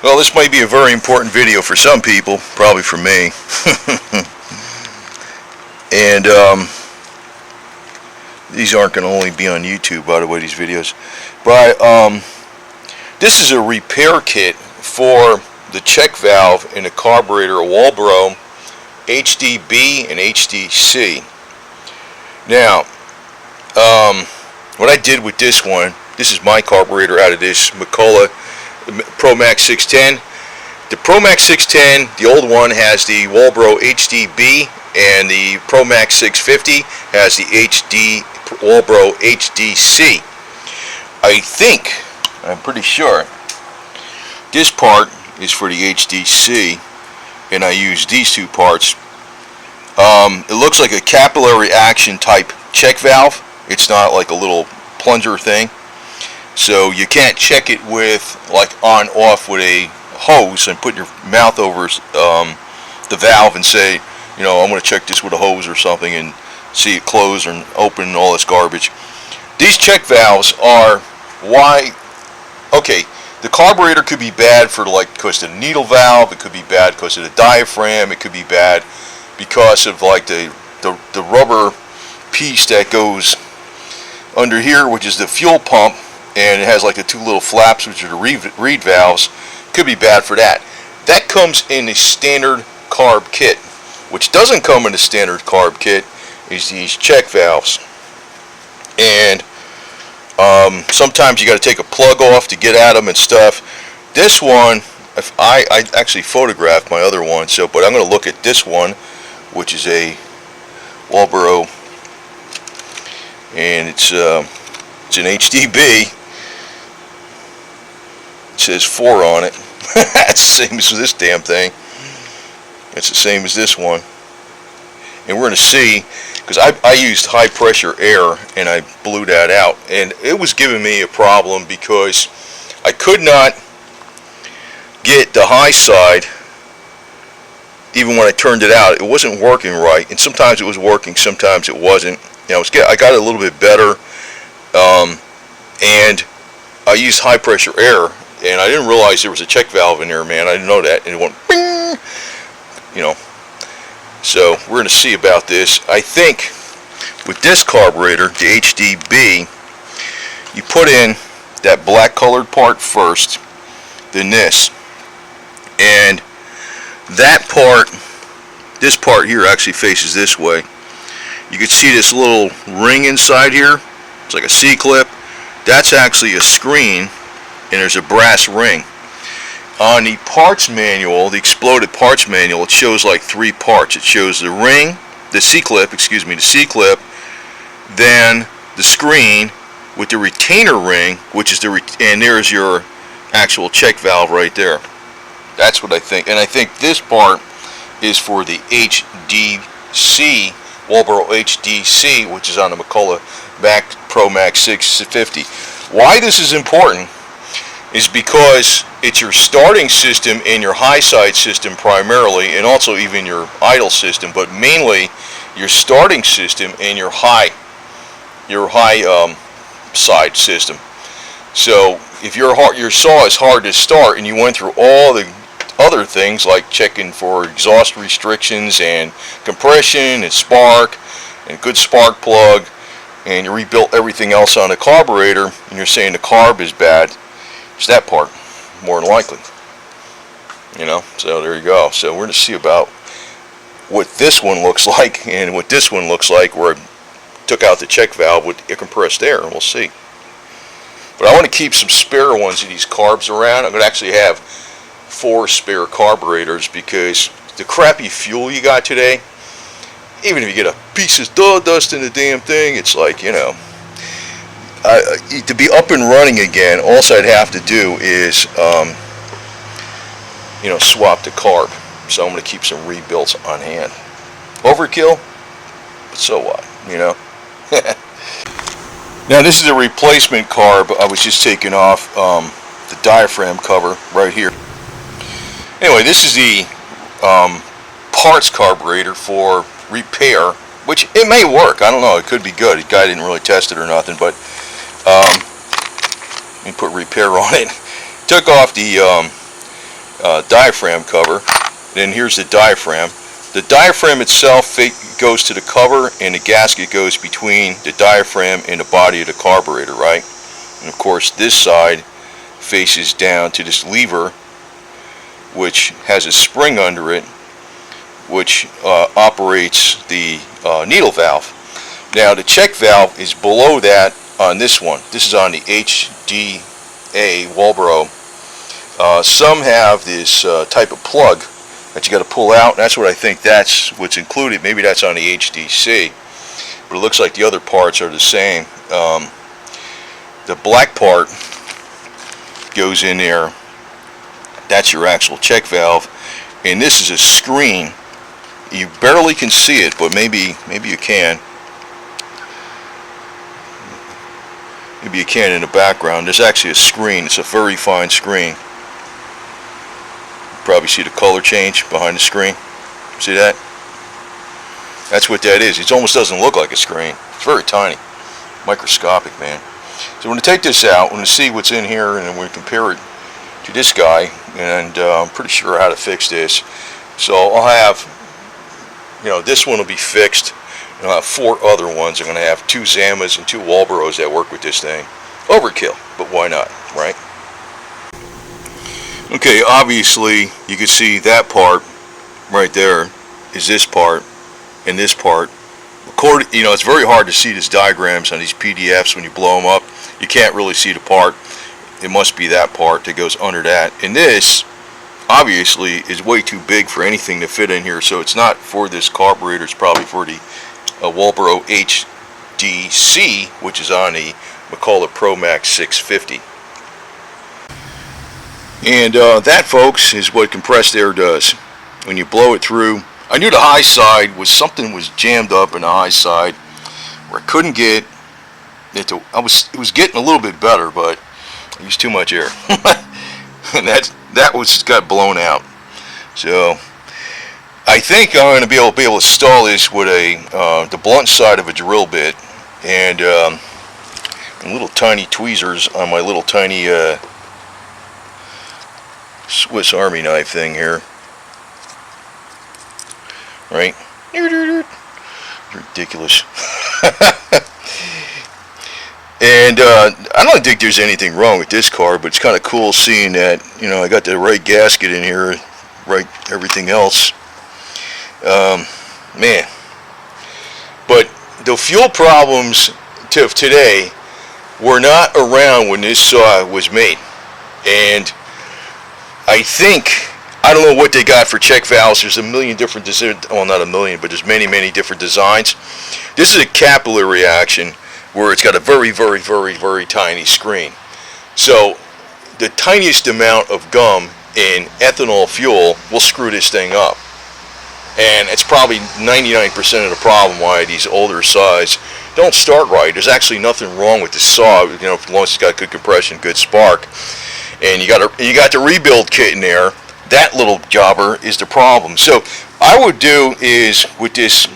Well, this might be a very important video for some people, probably for me. And these aren't going to only be on YouTube, by the way, these videos. But this is a repair kit for the check valve in the carburetor, a WALBRO HDB and HDC. Now, what I did with this one, this is my carburetor out of this McCulloch Pro Max 610. The Pro Max 610, the old one, has the WALBRO HDB, and the Pro Max 650 has the WALBRO HDC. I'm pretty sure this part is for the HDC, and I use these two parts. It looks like a capillary action type check valve. It's not like a little plunger thing, so you can't check it with like on off with a hose and put your mouth over the valve and say, you know, I'm going to check this with a hose or something and see it close and open and all this garbage. These check valves are okay, the carburetor could be bad for like because of the needle valve, it could be bad because of the diaphragm, it could be bad because of like the rubber piece that goes under here, which is the fuel pump, and it has like the two little flaps, which are the reed valves. Could be bad for that. That comes in the standard carb kit. Which doesn't come in the standard carb kit is these check valves. And sometimes you got to take a plug off to get at them and stuff. This one, I actually photographed my other one, but I'm going to look at this one, which is a WALBRO, and it's an HDB. It says 4 on it. That's the same as this damn thing. It's the same as this one. And we're going to see, because I used high pressure air and I blew that out, and it was giving me a problem because I could not get the high side. Even when I turned it out, it wasn't working right, and sometimes it was working, sometimes it wasn't. You know, I got it a little bit better, and I used high pressure air, and I didn't realize there was a check valve in there, man. I didn't know that, and it went bing, you know. So we're going to see about this. I think with this carburetor, the HDB, you put in that black colored part first, then this, and that part, this part here actually faces this way. You can see this little ring inside here. It's like a C-clip. That's actually a screen, and there's a brass ring. On the parts manual, the exploded parts manual, it shows like 3 parts. It shows the ring, the C-clip, the C-clip, then the screen with the retainer ring, which is and there's your actual check valve right there. That's what I think. And I think this part is for the HDC, WALBRO HDC, which is on the McCulloch Pro Max 650. Why this is important is because it's your starting system and your high side system primarily, and also even your idle system, but mainly your starting system and your high side system. So if your saw is hard to start and you went through all the other things like checking for exhaust restrictions and compression and spark and good spark plug, and you rebuilt everything else on the carburetor, and you're saying the carb is bad, it's that part more than likely, you know. So there you go. So we're going to see about what this one looks like and what this one looks like, where I took out the check valve with compressed air, and we'll see. But I want to keep some spare ones of these carbs around. I'm going to actually have 4 spare carburetors, because the crappy fuel you got today, even if you get a piece of dust in the damn thing, it's like, you know, to be up and running again, all I'd have to do is, you know, swap the carb. So I'm going to keep some rebuilds on hand. Overkill, but so what, you know. Now this is a replacement carb. I was just taking off the diaphragm cover right here. Anyway, this is the parts carburetor for repair, which it may work. I don't know. It could be good. The guy didn't really test it or nothing, but let me put repair on it. Took off the diaphragm cover. Then here's the diaphragm. The diaphragm itself goes to the cover, and the gasket goes between the diaphragm and the body of the carburetor, right? And of course this side faces down to this lever, which has a spring under it, which operates the needle valve. Now the check valve is below that on this one. This is on the HDA WALBRO. Some have this type of plug that you got to pull out. That's what I think that's what's included. Maybe that's on the HDC, but it looks like the other parts are the same. The black part goes in there. That's your actual check valve, and this is a screen. You barely can see it, but maybe you can. Maybe you can in the background. There's actually a screen. It's a very fine screen. Probably see the color change behind the screen. See that? That's what that is. It almost doesn't look like a screen. It's very tiny, microscopic, man. So we're going to take this out. We're going to see what's in here, and then we're going to compare it to this guy. And I'm pretty sure how to fix this. So I'll have, this one will be fixed, and I'll have 4 other ones. I'm going to have 2 Zamas and 2 WALBROs that work with this thing. Overkill, but why not, right? Okay, obviously you can see that part right there is this part and this part. It's very hard to see these diagrams on these PDFs when you blow them up. You can't really see the part. It must be that part that goes under that. And this obviously is way too big for anything to fit in here, so it's not for this carburetor. It's probably for the WALBRO HDC, which is on the McCulloch Pro Max 650. And that, folks, is what compressed air does. When you blow it through, I knew the high side was something was jammed up in the high side where I couldn't get it to. It was getting a little bit better, but I used too much air, and that got blown out. So I think I'm going to be able to install this with the blunt side of a drill bit and little tiny tweezers on my little tiny Swiss Army knife thing here, right? Ridiculous. And I don't think there's anything wrong with this car, but it's kind of cool seeing that, I got the right gasket in here, right, everything else. Man. But the fuel problems of today were not around when this saw was made. And I don't know what they got for check valves. There's a million different designs. Well, not a million, but there's many different designs. This is a capillary action where it's got a very, very, very, very tiny screen. So the tiniest amount of gum in ethanol fuel will screw this thing up. And it's probably 99% of the problem why these older saws don't start right. There's actually nothing wrong with the saw, as long as it's got good compression, good spark. And you got the rebuild kit in there. That little jobber is the problem. So I would do is with this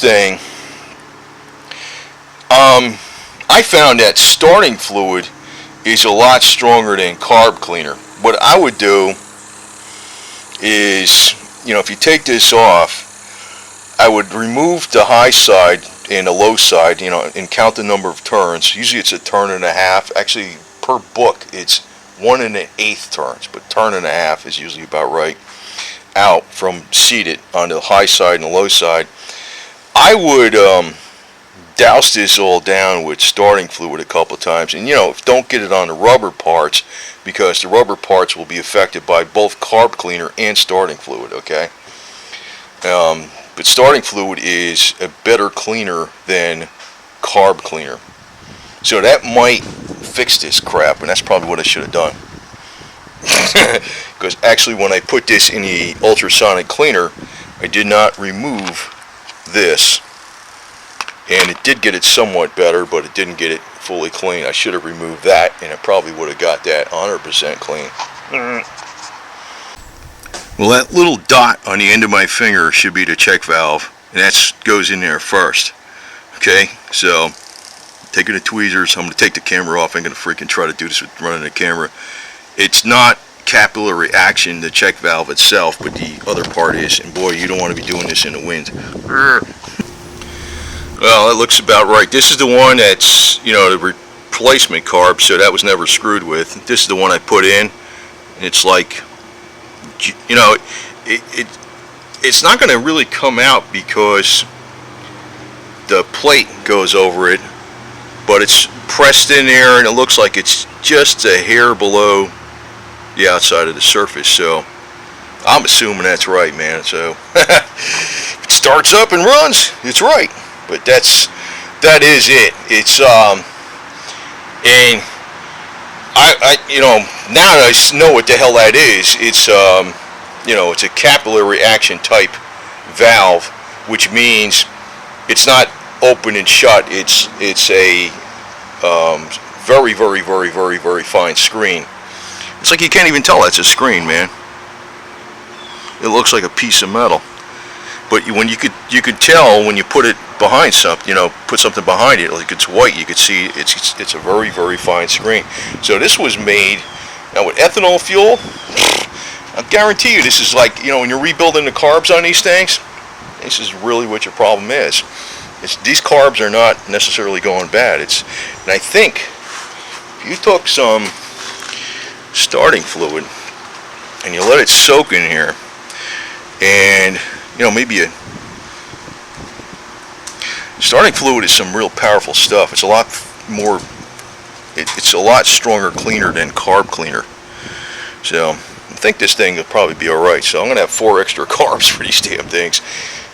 thing, I found that starting fluid is a lot stronger than carb cleaner. What I would do is, if you take this off, I would remove the high side and the low side, and count the number of turns. Usually it's a turn and a half. Actually, per book, it's 1 1/8 turns, but turn and a half is usually about right out from seated on the high side and the low side. I would douse this all down with starting fluid a couple of times, and don't get it on the rubber parts, because the rubber parts will be affected by both carb cleaner and starting fluid, okay? But starting fluid is a better cleaner than carb cleaner, so that might fix this crap, and that's probably what I should have done. Because actually when I put this in the ultrasonic cleaner, I did not remove this, and it did get it somewhat better, but it didn't get it fully clean. I should have removed that, and it probably would have got that 100% clean. Well, that little dot on the end of my finger should be the check valve, and that goes in there first. Okay, so taking the tweezers, I'm going to take the camera off. I'm going to freaking try to do this with running the camera. It's not capillary action, the check valve itself, but the other part is, and boy, you don't want to be doing this in the wind. Well, that looks about right. This is the one that's, you know, the replacement carb, so that was never screwed with. This is the one I put in. It's like, you know, it's not going to really come out because the plate goes over it, but it's pressed in there and it looks like it's just a hair below the outside of the surface. So I'm assuming that's right, man. So if it starts up and runs, it's right. But that is it. It's and I you know, now that I know what the hell that is, it's you know, it's a capillary action type valve, which means it's not open and shut. It's a very, very, very, very, very fine screen. It's like you can't even tell that's a screen, man. It looks like a piece of metal. But when you could tell when you put it behind something, you know, put something behind it, like it's white, you could see it's a very, very fine screen. So this was made now with ethanol fuel. I guarantee you, this is like, you know, when you're rebuilding the carbs on these things, this is really what your problem is. These carbs are not necessarily going bad. And I think if you took some starting fluid and you let it soak in here, and you know, maybe starting fluid is some real powerful stuff. It's a lot more, it's a lot stronger cleaner than carb cleaner. So I think this thing will probably be alright. So I'm going to have 4 extra carbs for these damn things.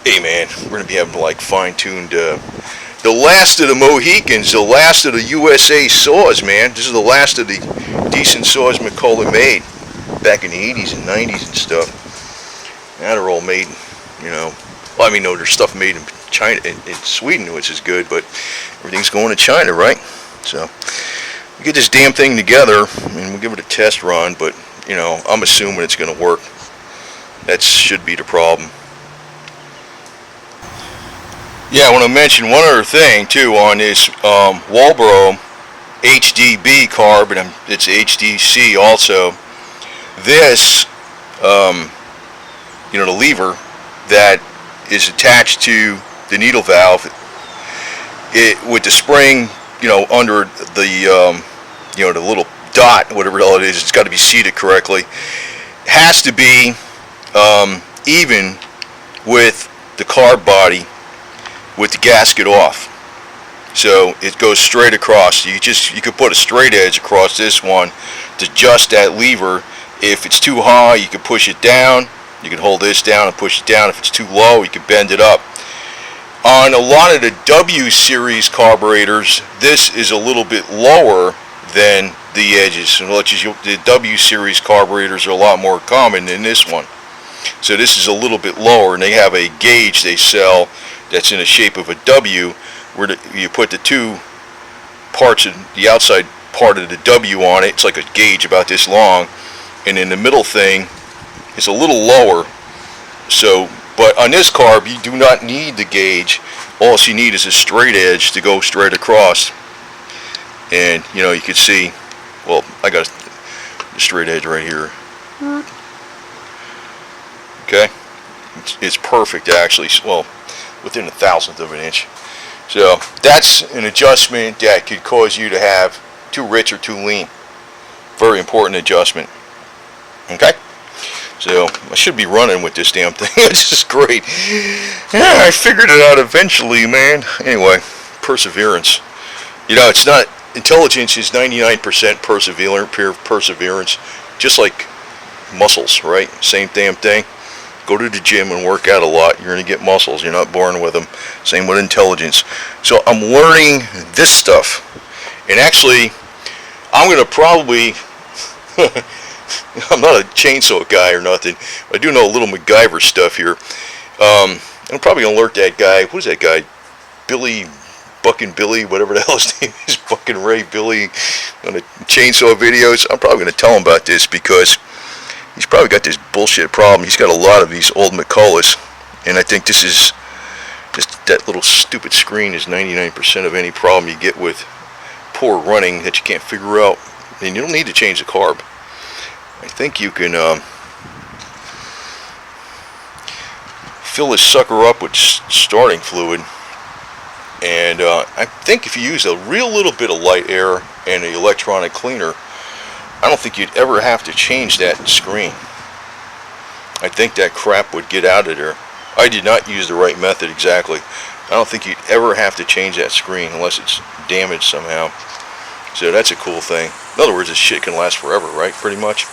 Hey man, we're going to be having like fine-tuned, the last of the Mohicans, the last of the USA saws, man. This is the last of the decent saws McCulloch made back in the 80s and 90s and stuff. Now they're all made, you know, well, I mean, no, there's stuff made in China, in Sweden, which is good, but everything's going to China, right? So we get this damn thing together, and we'll give it a test run, but, you know, I'm assuming it's going to work. That should be the problem. Yeah, I want to mention one other thing, too, on this WALBRO HDB carb, and it's HDC also. This, you know, the lever that is attached to the needle valve, with the spring, you know, under the, you know, the little dot, whatever the hell it is, it's got to be seated correctly. Has to be even with the carb body, with the gasket off. So it goes straight across. You could put a straight edge across this one to adjust that lever. If it's too high, you can push it down. You can hold this down and push it down. If it's too low, you can bend it up. On a lot of the W series carburetors, this is a little bit lower than the edges. And the W series carburetors are a lot more common than this one. So this is a little bit lower, and they have a gauge they sell that's in the shape of a W, where you put the two parts of the outside part of the W on it. It's like a gauge about this long, and in the middle thing is a little lower. So, but on this carb, you do not need the gauge. All you need is a straight edge to go straight across. And you know, you can see, well, I got the straight edge right here. Okay, it's perfect actually. Well, within 1/1000th of an inch. So that's an adjustment that could cause you to have too rich or too lean. Very important adjustment. Okay, so I should be running with this damn thing. This is great. Yeah, I figured it out eventually, man. Anyway, perseverance. You know, it's not, intelligence is 99% perseverance, just like muscles, right? Same damn thing. Go to the gym and work out a lot. You're going to get muscles. You're not born with them. Same with intelligence. So I'm learning this stuff. And actually, I'm going to probably, I'm not a chainsaw guy or nothing. I do know a little MacGyver stuff here. I'm probably going to alert that guy. What is that guy? Billy, Buckin' Billy, whatever the hell his name is. Buckin' Ray Billy on the chainsaw videos. I'm probably going to tell him about this because he's probably got this bullshit problem. He's got a lot of these old McCullochs, and I think this is just, that little stupid screen is 99% of any problem you get with poor running that you can't figure out. And you don't need to change the carb. I think you can fill this sucker up with starting fluid, and I think if you use a real little bit of light air and the electronic cleaner, I don't think you'd ever have to change that screen. I think that crap would get out of there. I did not use the right method exactly. I don't think you'd ever have to change that screen unless it's damaged somehow. So that's a cool thing. In other words, this shit can last forever, right? Pretty much.